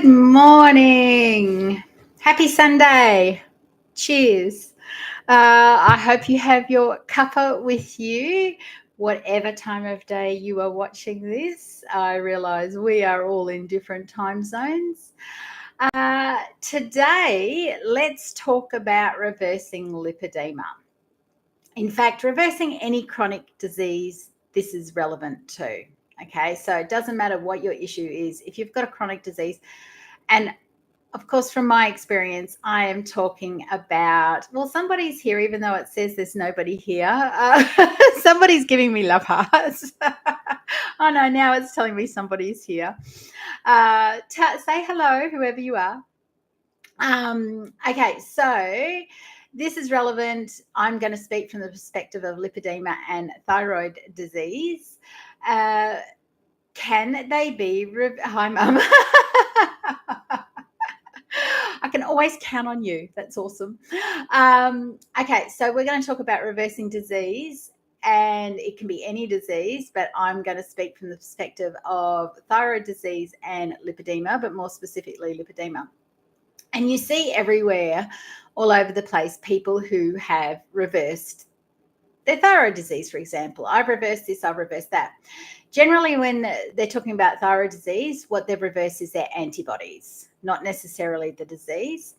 Good morning. Happy Sunday. Cheers. I hope you have your cuppa with you, whatever time of day you are watching this. I realize we are all in different time zones. Today, let's talk about reversing lipedema. In fact, reversing any chronic disease, this is relevant too. Okay, so it doesn't matter what your issue is. If you've got a chronic disease, and of course, from my experience, I am talking about, well, somebody's here, even though it says there's nobody here. Somebody's giving me love hearts. Oh, no, now it's telling me somebody's here. Say hello, whoever you are. Okay, so this is relevant. I'm going to speak from the perspective of lipedema and thyroid disease. Can they be... Hi, Mum. I can always count on you. That's awesome. Okay, so we're going to talk about reversing disease, and it can be any disease, but I'm going to speak from the perspective of thyroid disease and lipedema, but more specifically lipedema. And you see everywhere, all over the place, people who have reversed their thyroid disease, for example. I've reversed this, I've reversed that. Generally, when they're talking about thyroid disease, what they've reversed is their antibodies, not necessarily the disease.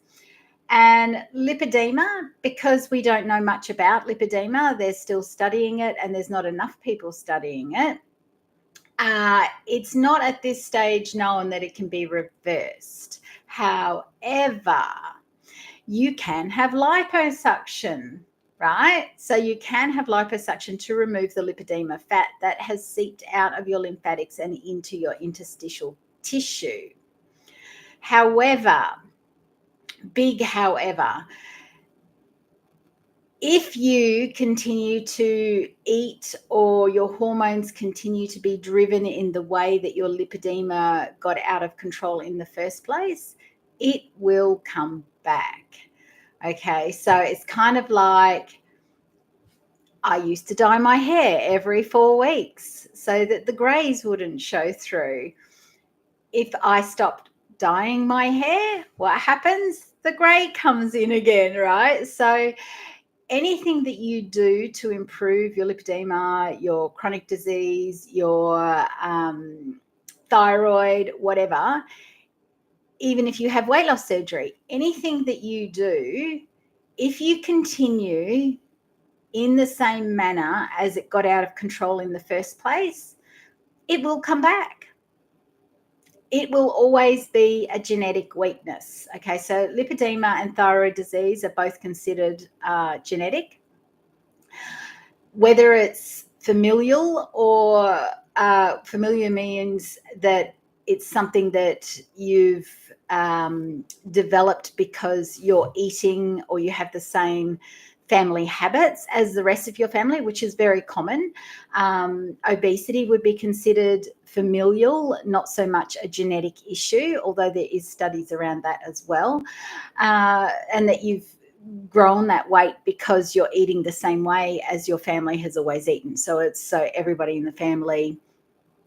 And lipedema, because we don't know much about lipedema, they're still studying it, and there's not enough people studying it. It's not at this stage known that it can be reversed. However, you can have liposuction, right? So you can have liposuction to remove the lipedema fat that has seeped out of your lymphatics and into your interstitial tissue. However, big however, if you continue to eat or your hormones continue to be driven in the way that your lipedema got out of control in the first place, it will come back. Okay, so it's kind of like, I used to dye my hair every 4 weeks so that the grays wouldn't show through. If I stopped dyeing my hair, what happens? The gray comes in again, right? So anything that you do to improve your lipedema, your chronic disease, your thyroid, whatever, even if you have weight loss surgery, anything that you do, if you continue in the same manner as it got out of control in the first place, it will come back. It will always be a genetic weakness. Okay, so lipedema and thyroid disease are both considered genetic. Whether it's familial or familial means that it's something that you've developed because you're eating or you have the same family habits as the rest of your family, which is very common. Obesity would be considered familial, not so much a genetic issue, although there is studies around that as well. And that you've grown that weight because you're eating the same way as your family has always eaten. So everybody in the family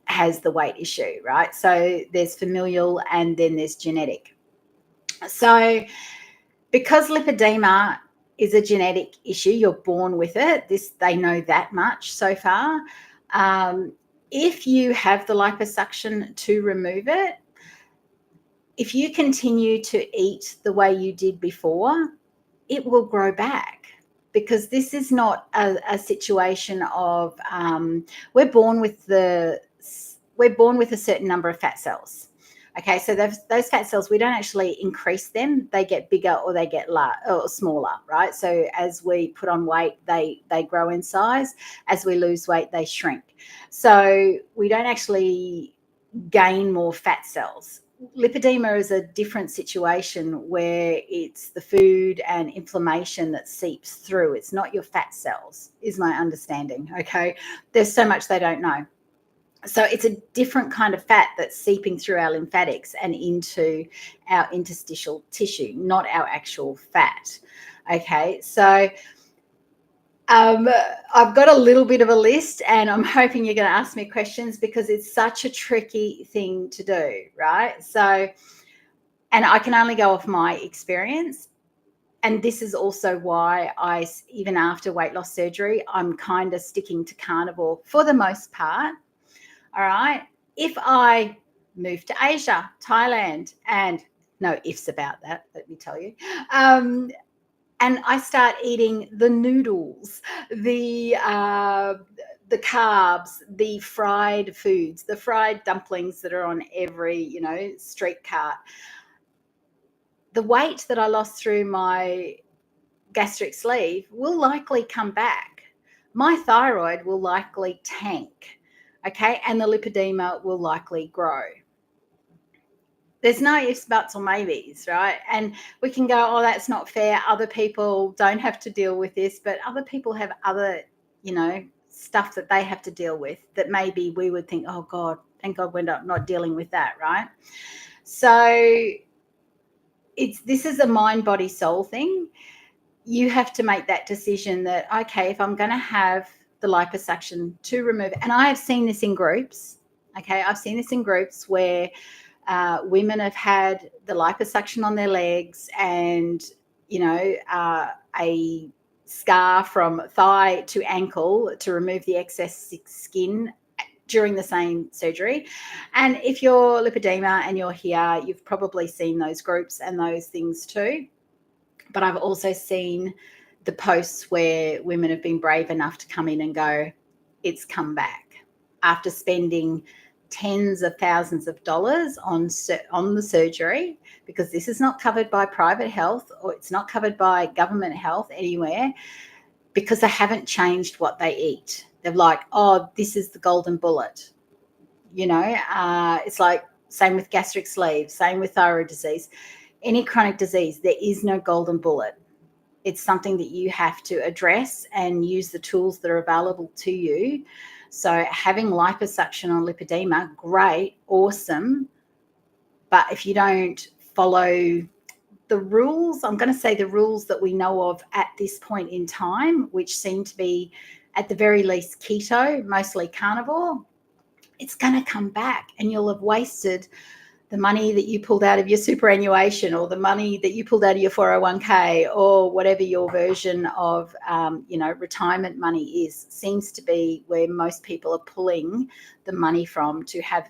has the weight issue, right? So there's familial and then there's genetic. So because lipedema is a genetic issue, you're born with it. They know that much so far. If you have the liposuction to remove it, if you continue to eat the way you did before, it will grow back, because this is not a situation of we're born with a certain number of fat cells. Okay, so those fat cells, we don't actually increase them. They get bigger or they get or smaller, right? So as we put on weight, they grow in size. As we lose weight, they shrink. So we don't actually gain more fat cells. Lipedema is a different situation where it's the food and inflammation that seeps through. It's not your fat cells, is my understanding, okay? There's so much they don't know. So it's a different kind of fat that's seeping through our lymphatics and into our interstitial tissue, not our actual fat. Okay, so I've got a little bit of a list, and I'm hoping you're going to ask me questions because it's such a tricky thing to do, right? So And I can only go off my experience. And this is also why even after weight loss surgery, I'm kind of sticking to carnivore for the most part. All right. If I move to Asia, Thailand, and no ifs about that, let me tell you. And I start eating the noodles, the carbs, the fried foods, the fried dumplings that are on every, street cart. The weight that I lost through my gastric sleeve will likely come back. My thyroid will likely tank, okay? And the lipedema will likely grow. There's no ifs, buts, or maybes, right? And we can go, oh, that's not fair. Other people don't have to deal with this, but other people have other, stuff that they have to deal with that maybe we would think, oh, God, thank God we're not dealing with that, right? So this is a mind, body, soul thing. You have to make that decision that, okay, if I'm going to have the liposuction to remove, and I have seen this in groups, okay, I've seen this in groups where women have had the liposuction on their legs and, a scar from thigh to ankle to remove the excess skin during the same surgery. And if you're lipedema and you're here, you've probably seen those groups and those things too. But I've also seen the posts where women have been brave enough to come in and go, it's come back after spending tens of thousands of dollars on the surgery, because this is not covered by private health or it's not covered by government health anywhere, because they haven't changed what they eat. They're like, oh, this is the golden bullet. It's like same with gastric sleeve, same with thyroid disease. Any chronic disease, there is no golden bullet. It's something that you have to address and use the tools that are available to you. So having liposuction on lipedema, great, awesome. But if you don't follow the rules, I'm going to say the rules that we know of at this point in time, which seem to be at the very least keto, mostly carnivore, it's going to come back and you'll have wasted the money that you pulled out of your superannuation or the money that you pulled out of your 401k or whatever your version of, retirement money is, seems to be where most people are pulling the money from to have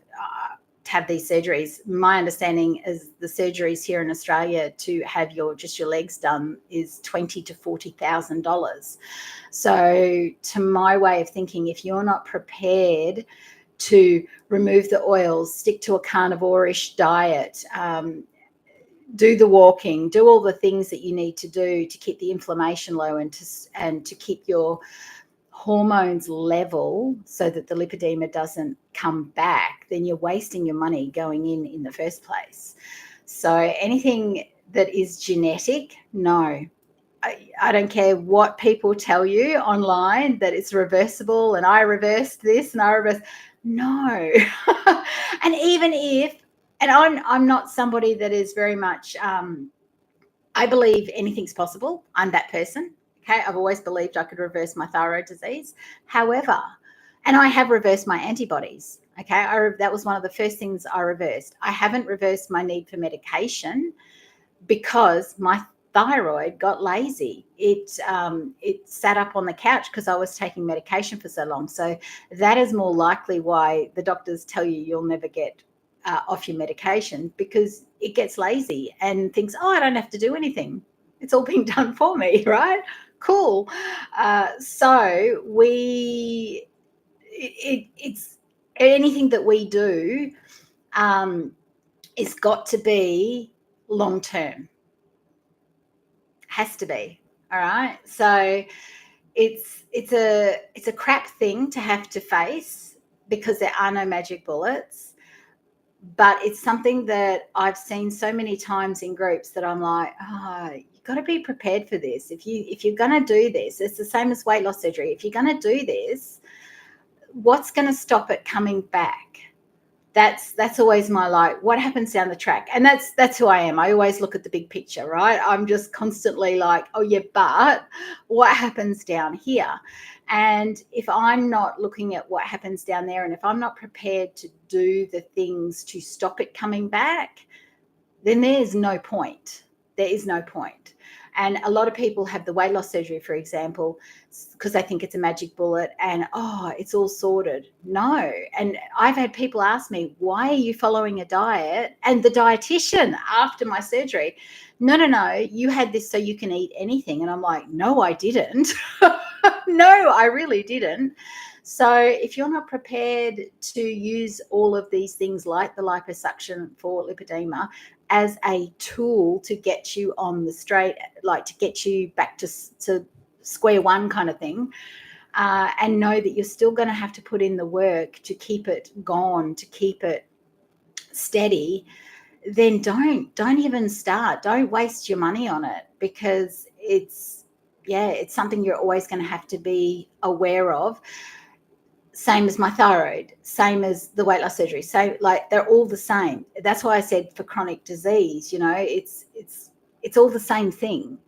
these surgeries. My understanding is the surgeries here in Australia to have your legs done is $20,000 to $40,000. So to my way of thinking, if you're not prepared to remove the oils, stick to a carnivore-ish diet, do the walking, do all the things that you need to do to keep the inflammation low and to keep your hormones level so that the lipedema doesn't come back, then you're wasting your money going in the first place. So anything that is genetic, no. I don't care what people tell you online that it's reversible and I reversed this and I reversed. No. And even if, and I'm not somebody that is very much, I believe anything's possible. I'm that person. Okay. I've always believed I could reverse my thyroid disease. However, and I have reversed my antibodies. Okay. That was one of the first things I reversed. I haven't reversed my need for medication because my thyroid got lazy. It sat up on the couch because I was taking medication for so long. So that is more likely why the doctors tell you you'll never get off your medication, because it gets lazy and thinks, oh, I don't have to do anything. It's all being done for me, right? Cool. So it's anything that we do it's got to be long term. Has to be. All right. So it's a crap thing to have to face because there are no magic bullets. But it's something that I've seen so many times in groups that I'm like, oh, you've got to be prepared for this. If you're going to do this, it's the same as weight loss surgery. If you're going to do this, what's going to stop it coming back? That's always my what happens down the track? And that's who I am. I always look at the big picture, right? I'm just constantly like, oh yeah, but what happens down here? And if I'm not looking at what happens down there, and if I'm not prepared to do the things to stop it coming back, then there's no point. There is no point. And a lot of people have the weight loss surgery, for example, because they think it's a magic bullet and, oh, it's all sorted. No. And I've had people ask me, why are you following a diet? And the dietitian after my surgery, no, you had this so you can eat anything. And I'm like, no, I didn't. No, I really didn't. So if you're not prepared to use all of these things like the liposuction for lipedema as a tool to get you on the straight, like to get you back to square one kind of thing, and know that you're still going to have to put in the work to keep it gone, to keep it steady, then don't even start. Don't waste your money on it, because it's something you're always going to have to be aware of. Same as my thyroid, same as the weight loss surgery. So like they're all the same. That's why I said for chronic disease, it's all the same thing.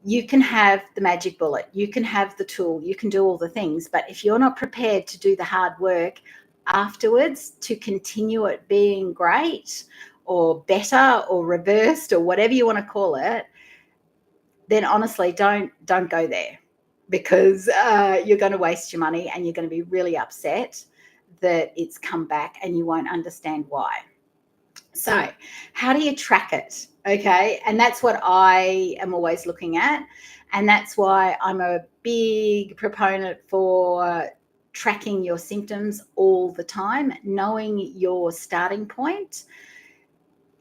You can have the magic bullet, you can have the tool, you can do all the things, but if you're not prepared to do the hard work afterwards to continue it being great or better or reversed or whatever you want to call it, then honestly don't go there, because you're going to waste your money and you're going to be really upset that it's come back and you won't understand why. So how do you track it? Okay. And that's what I am always looking at. And that's why I'm a big proponent for tracking your symptoms all the time, knowing your starting point.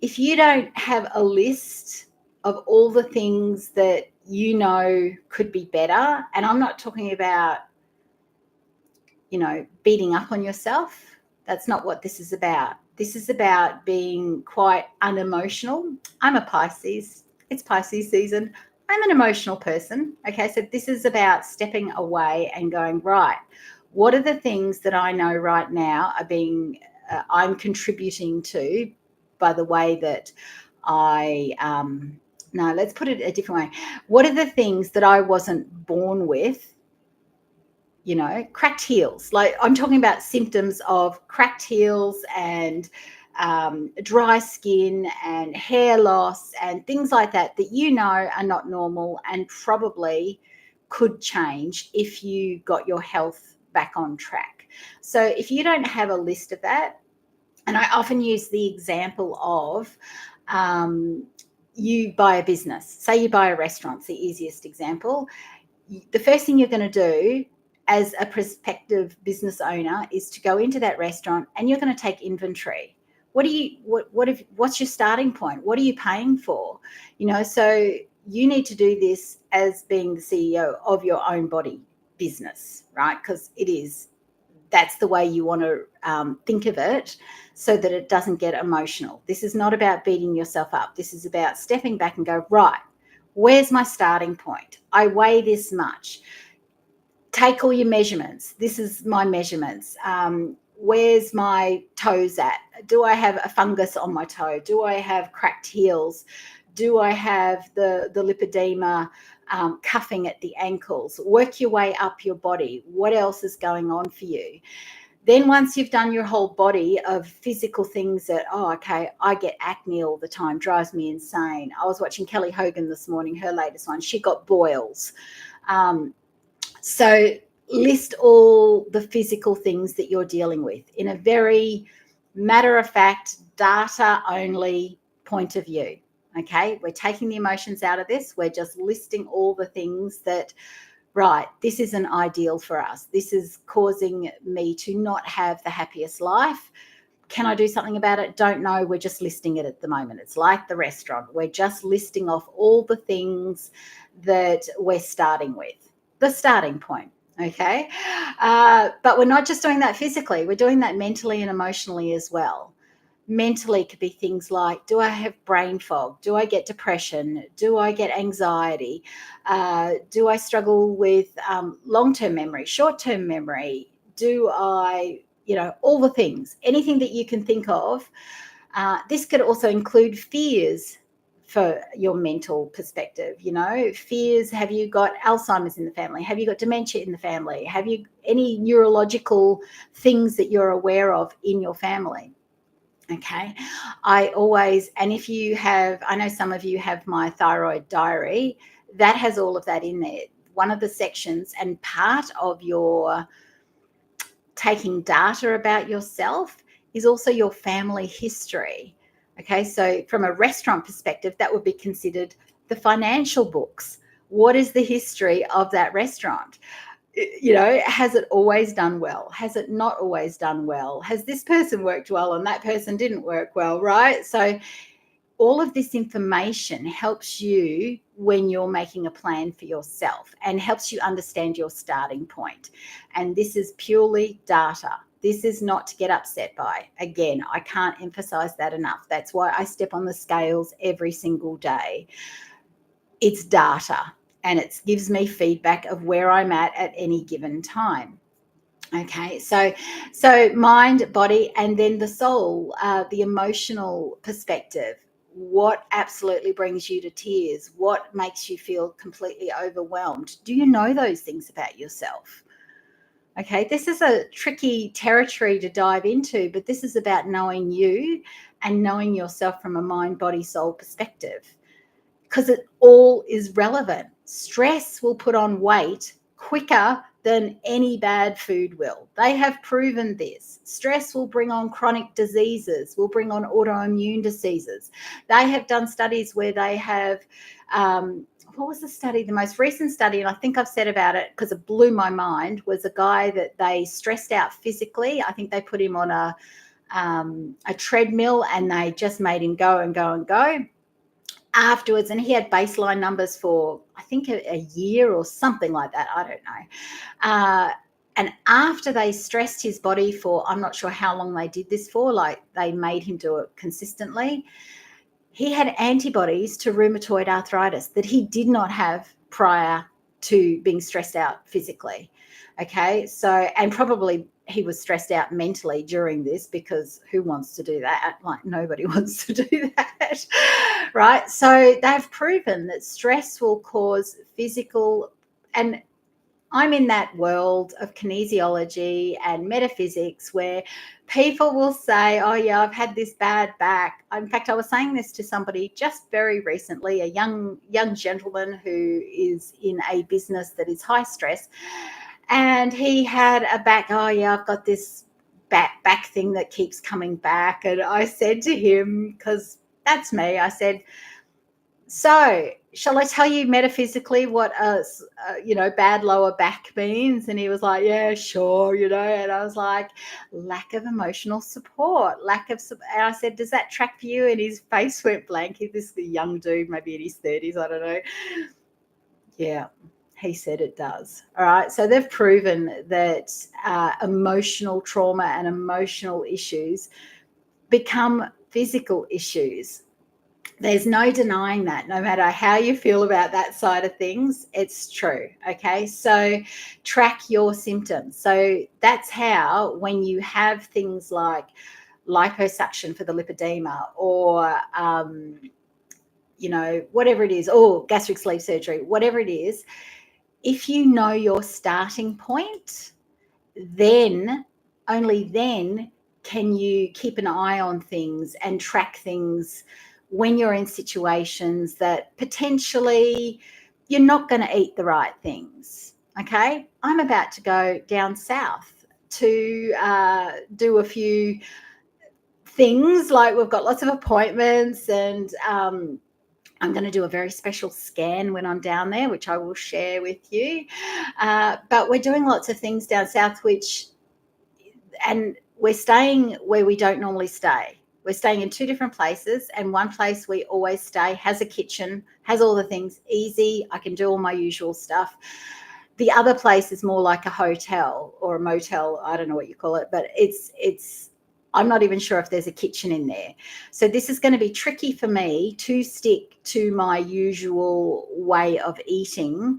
If you don't have a list of all the things that you know could be better, and I'm not talking about, beating up on yourself. That's not what this is about. This is about being quite unemotional. I'm a Pisces. It's Pisces season. I'm an emotional person. Okay, so this is about stepping away and going, right, what are the things that I know right now are being, I'm contributing to by the way that no, let's put it a different way. What are the things that I wasn't born with? Cracked heels. Like I'm talking about symptoms of cracked heels and dry skin and hair loss and things like that are not normal and probably could change if you got your health back on track. So if you don't have a list of that, and I often use the example of you buy a business, say you buy a restaurant, it's the easiest example. The first thing you're going to do as a prospective business owner is to go into that restaurant and you're going to take inventory. What's your starting point? What are you paying for? So you need to do this as being the CEO of your own body business, right? Because that's the way you want to think of it, so that it doesn't get emotional. This is not about beating yourself up. This is about stepping back and go, right, where's my starting point? I weigh this much. Take all your measurements. This is my measurements. Where's my toes at? Do I have a fungus on my toe? Do I have cracked heels? Do I have the lipedema, cuffing at the ankles? Work your way up your body. What else is going on for you? Then once you've done your whole body of physical things that, I get acne all the time, drives me insane. I was watching Kelly Hogan this morning, her latest one. She got boils. So list all the physical things that you're dealing with in a very matter-of-fact, data-only point of view. Okay, we're taking the emotions out of this. We're just listing all the things that, right, this isn't ideal for us. This is causing me to not have the happiest life. Can I do something about it? Don't know. We're just listing it at the moment. It's like the restaurant. We're just listing off all the things that we're starting with. The starting point. Okay. But we're not just doing that physically. We're doing that mentally and emotionally as well. Mentally could be things like, do I have brain fog? Do I get depression? Do I get anxiety? Do I struggle with long-term memory, short-term memory? Do I, all the things, anything that you can think of. This could also include fears for your mental perspective. Fears. Have you got Alzheimer's in the family? Have you got dementia in the family? Have you any neurological things that you're aware of in your family? Okay. I always, and if you have, I know some of you have my thyroid diary, that has all of that in there. One of the sections and part of your taking data about yourself is also your family history. Okay. So from a restaurant perspective, that would be considered the financial books. What is the history of that restaurant? Has it always done well? Has it not always done well? Has this person worked well and that person didn't work well, right? So all of this information helps you when you're making a plan for yourself and helps you understand your starting point. And this is purely data. This is not to get upset by. Again, I can't emphasize that enough. That's why I step on the scales every single day. It's data, and it gives me feedback of where I'm at any given time. Okay, so mind, body, and then the soul, the emotional perspective. What absolutely brings you to tears? What makes you feel completely overwhelmed? Do you know those things about yourself? Okay, this is a tricky territory to dive into, but this is about knowing you and knowing yourself from a mind, body, soul perspective, because it all is relevant. Stress will put on weight quicker than any bad food will. They have proven this. Stress will bring on chronic diseases, will bring on autoimmune diseases. They have done studies where they have, what was the study? The most recent study, and I think I've said about it because it blew my mind, was a guy that they stressed out physically. I think they put him on a treadmill and they just made him go and go and go afterwards, and he had baseline numbers for I think a year or something like that. I don't know. And after they stressed his body for, I'm not sure how long they did this for, like they made him do it consistently, he had antibodies to rheumatoid arthritis that he did not have prior to being stressed out physically. Okay, so, and probably he was stressed out mentally during this, because who wants to do that? Like nobody wants to do that, right? So they've proven that stress will cause physical, and I'm in that world of kinesiology and metaphysics where people will say, oh, yeah, I've had this bad back. In fact, I was saying this to somebody just very recently, a young gentleman who is in a business that is high stress. And he had a back, oh, yeah, I've got this back thing that keeps coming back. And I said to him, because that's me, I said, so shall I tell you metaphysically what bad lower back means? And he was like, yeah, sure, and I was like, lack of emotional support, and I said, does that track for you? And his face went blank. He's this young dude, maybe in his 30s, I don't know. Yeah, he said it does. All right, so they've proven that emotional trauma and emotional issues become physical issues. There's no denying that. No matter how you feel about that side of things, it's true. Okay, so track your symptoms. So that's how, when you have things like liposuction for the lipedema, or whatever it is, or gastric sleeve surgery, whatever it is, if you know your starting point, then, only then, can you keep an eye on things and track things when you're in situations that potentially you're not going to eat the right things. Okay, I'm about to go down south to do a few things. Like, we've got lots of appointments, and I'm going to do a very special scan when I'm down there, which I will share with you. But we're doing lots of things down south, and we're staying where we don't normally stay. We're staying in two different places, and one place we always stay has a kitchen, has all the things, easy. I can do all my usual stuff. The other place is more like a hotel or a motel. I don't know what you call it, but I'm not even sure if there's a kitchen in there. So this is going to be tricky for me to stick to my usual way of eating.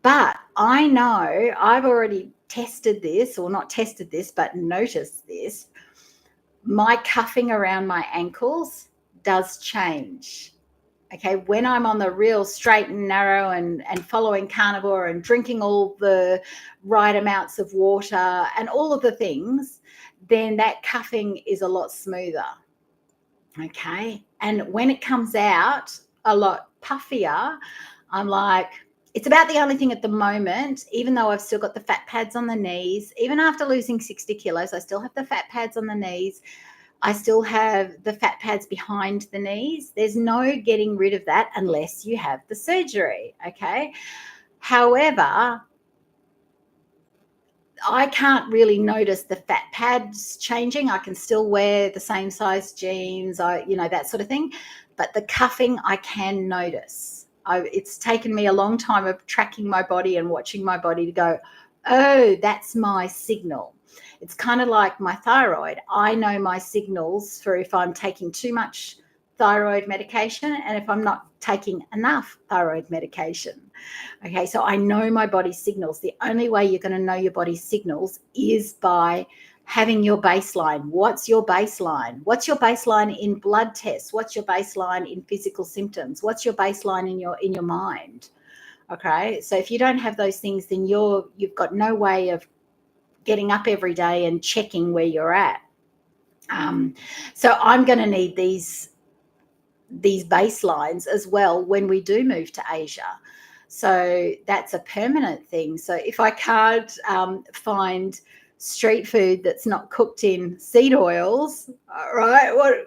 But I know I've already tested this, or not tested this, but noticed this. My cuffing around my ankles does change. Okay, when I'm on the real straight and narrow and following carnivore and drinking all the right amounts of water and all of the things, then that cuffing is a lot smoother. Okay. And when it comes out a lot puffier, I'm like, it's about the only thing at the moment, even though I've still got the fat pads on the knees, even after losing 60 kilos, I still have the fat pads on the knees. I still have the fat pads behind the knees. There's no getting rid of that unless you have the surgery. Okay. However, I can't really notice the fat pads changing. I can still wear the same size jeans, that sort of thing. But the cuffing, I can notice. It's taken me a long time of tracking my body and watching my body to go, oh, that's my signal. It's kind of like my thyroid. I know my signals for if I'm taking too much thyroid medication and if I'm not taking enough thyroid medication. Okay, so I know my body's signals. The only way you're going to know your body's signals is by having your baseline. What's your baseline? What's your baseline in blood tests? What's your baseline in physical symptoms? What's your baseline in your mind? Okay, so if you don't have those things, then you've got no way of getting up every day and checking where you're at. So I'm going to need these baselines as well when we do move to Asia. So that's a permanent thing. So if I can't find street food that's not cooked in seed oils, right,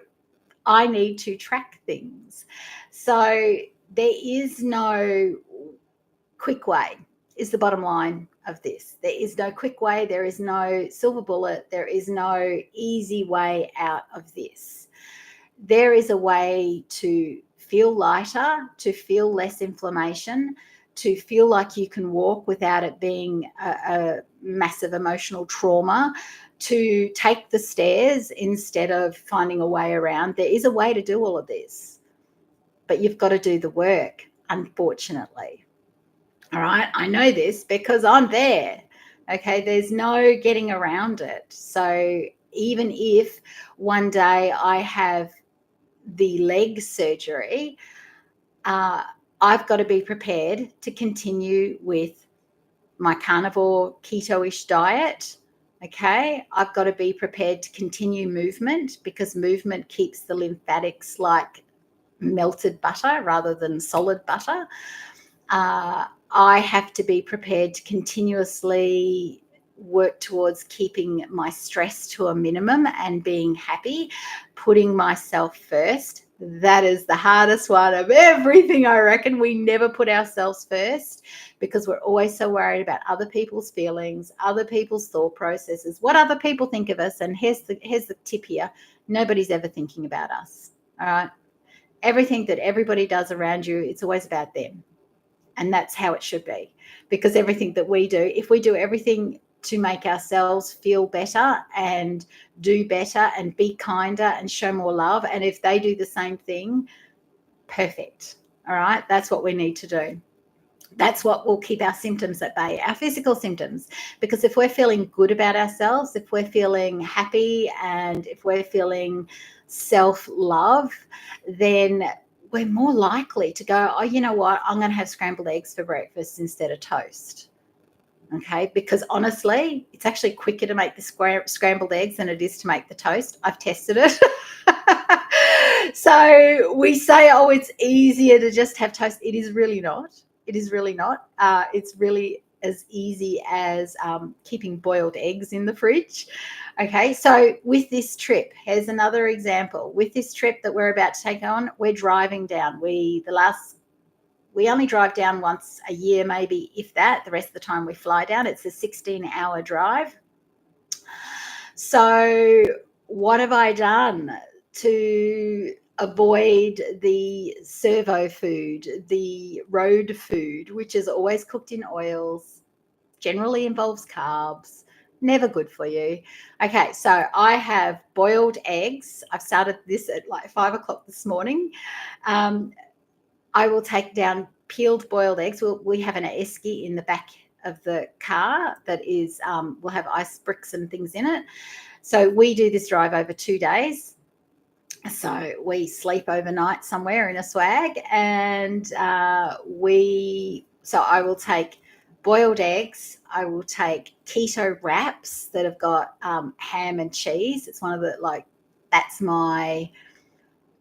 I need to track things. So there is no quick way, is the bottom line of this. There is no quick way. There is no silver bullet. There is no easy way out of this. There is a way to feel lighter, to feel less inflammation, to feel like you can walk without it being a massive emotional trauma, to take the stairs instead of finding a way around. There is a way to do all of this, but you've got to do the work, unfortunately. All right, I know this because I'm there. Okay, there's no getting around it. So even if one day I have the leg surgery, I've got to be prepared to continue with my carnivore keto-ish diet. Okay, I've got to be prepared to continue movement because movement keeps the lymphatics like melted butter rather than solid butter. I have to be prepared to continuously work towards keeping my stress to a minimum and being happy, putting myself first. That is the hardest one of everything, I reckon. We never put ourselves first because we're always so worried about other people's feelings, other people's thought processes, what other people think of us. And here's the tip here. Nobody's ever thinking about us. All right. Everything that everybody does around you, it's always about them. And that's how it should be, because everything that we do, if we do everything to make ourselves feel better and do better and be kinder and show more love, and if they do the same thing, perfect. All right, that's what we need to do. That's what will keep our symptoms at bay, our physical symptoms. Because if we're feeling good about ourselves, if we're feeling happy, and if we're feeling self-love, then we're more likely to go, oh, you know what, I'm going to have scrambled eggs for breakfast instead of toast. Okay, because honestly, it's actually quicker to make the scrambled eggs than it is to make the toast. I've tested it. So we say, oh, it's easier to just have toast. It is really not. It is really not. It's really as easy as keeping boiled eggs in the fridge. Okay, so with this trip, here's another example. With this trip that we're about to take on, we're driving down. We only drive down once a year, maybe, if that. The rest of the time we fly down. It's a 16-hour drive. So what have I done to avoid the servo food, the road food, which is always cooked in oils, generally involves carbs, never good for you? Okay, so I have boiled eggs. I've started this at like 5 o'clock this morning. I will take down peeled boiled eggs. We have an esky in the back of the car that is, will have ice bricks and things in it. So we do this drive over 2 days. So we sleep overnight somewhere in a swag, and so I will take boiled eggs. I will take keto wraps that have got ham and cheese. It's one of the, like, that's my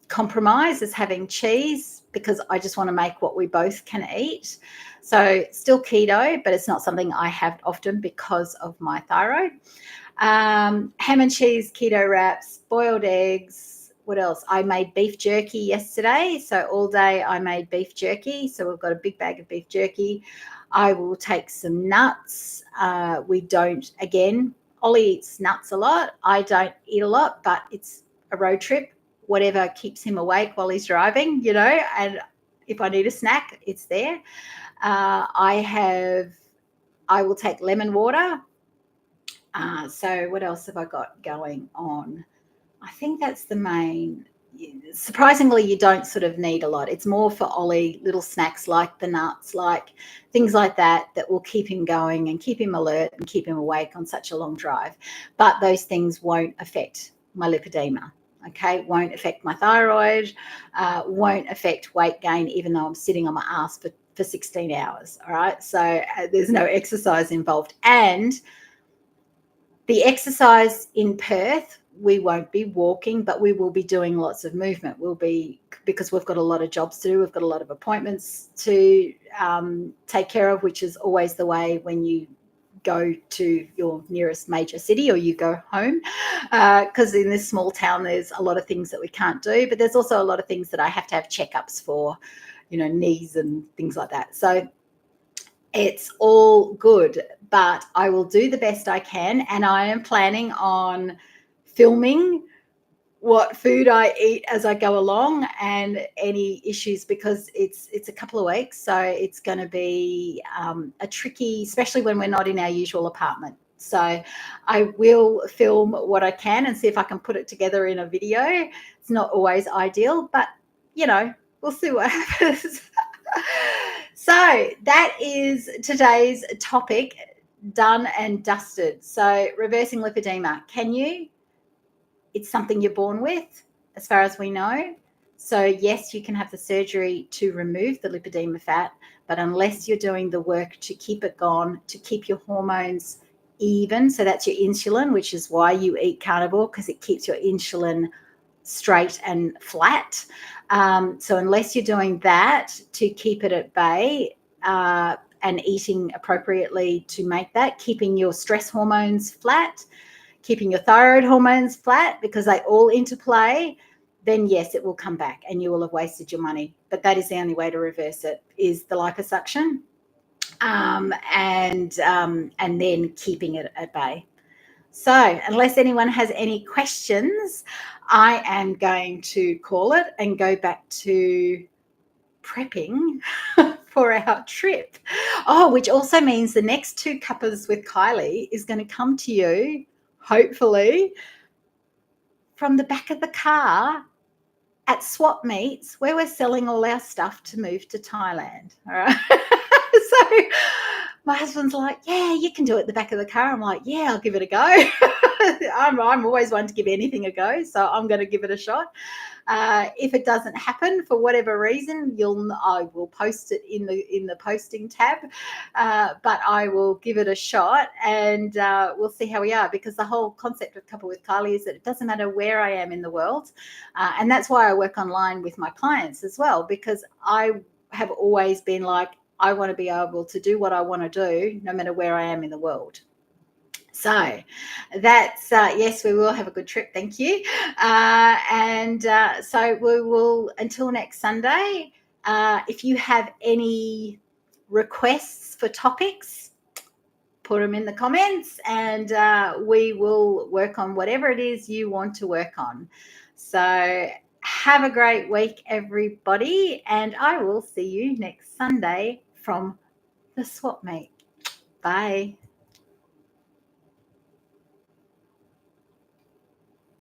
compromise, is having cheese, because I just want to make what we both can eat. So still keto, but it's not something I have often because of my thyroid. Ham and cheese, keto wraps, boiled eggs. What else? I made beef jerky yesterday. So all day I made beef jerky. So we've got a big bag of beef jerky. I will take some nuts. We don't, again, Ollie eats nuts a lot. I don't eat a lot, but it's a road trip. Whatever keeps him awake while he's driving, and if I need a snack, it's there. I will take lemon water. So what else have I got going on? I think that's the main. Surprisingly, you don't sort of need a lot. It's more for Ollie, little snacks like the nuts, like things like that will keep him going and keep him alert and keep him awake on such a long drive. But those things won't affect my lipedema. Okay, won't affect my thyroid, won't affect weight gain, even though I'm sitting on my ass for 16 hours. All right, so there's no exercise involved. And the exercise in Perth, we won't be walking, but we will be doing lots of movement. Because we've got a lot of jobs to do, we've got a lot of appointments to take care of, which is always the way when you go to your nearest major city or you go home, because in this small town there's a lot of things that we can't do, but there's also a lot of things that I have to have checkups for, knees and things like that. So it's all good, but I will do the best I can, and I am planning on filming what food I eat as I go along and any issues, because it's a couple of weeks, so it's going to be a tricky, especially when we're not in our usual apartment. So I will film what I can and see if I can put it together in a video. It's not always ideal, but we'll see what happens. So that is today's topic, done and dusted. So reversing lipedema, it's something you're born with, as far as we know. So yes, you can have the surgery to remove the lipedema fat, but unless you're doing the work to keep it gone, to keep your hormones even, so that's your insulin, which is why you eat carnivore, because it keeps your insulin straight and flat. So unless you're doing that to keep it at bay, and eating appropriately to make that, keeping your stress hormones flat, keeping your thyroid hormones flat, because they all interplay, then yes, it will come back and you will have wasted your money. But that is the only way to reverse it, is the liposuction, and then keeping it at bay. So unless anyone has any questions, I am going to call it and go back to prepping for our trip. Oh, which also means the next 2 Cuppas with Kylie is going to come to you, hopefully, from the back of the car at swap meets where we're selling all our stuff to move to Thailand. All right. So my husband's like, yeah, you can do it at the back of the car. I'm like, yeah, I'll give it a go. I'm always one to give anything a go, so I'm going to give it a shot. If it doesn't happen for whatever reason, I will post it in the posting tab, but I will give it a shot, and we'll see how we are, because the whole concept of Cuppa with Kylie is that it doesn't matter where I am in the world, and that's why I work online with my clients as well, because I have always been like, I want to be able to do what I want to do no matter where I am in the world. So that's, yes, we will have a good trip. Thank you. So we will, until next Sunday, if you have any requests for topics, put them in the comments, and we will work on whatever it is you want to work on. So have a great week, everybody, and I will see you next Sunday from the swap meet. Bye.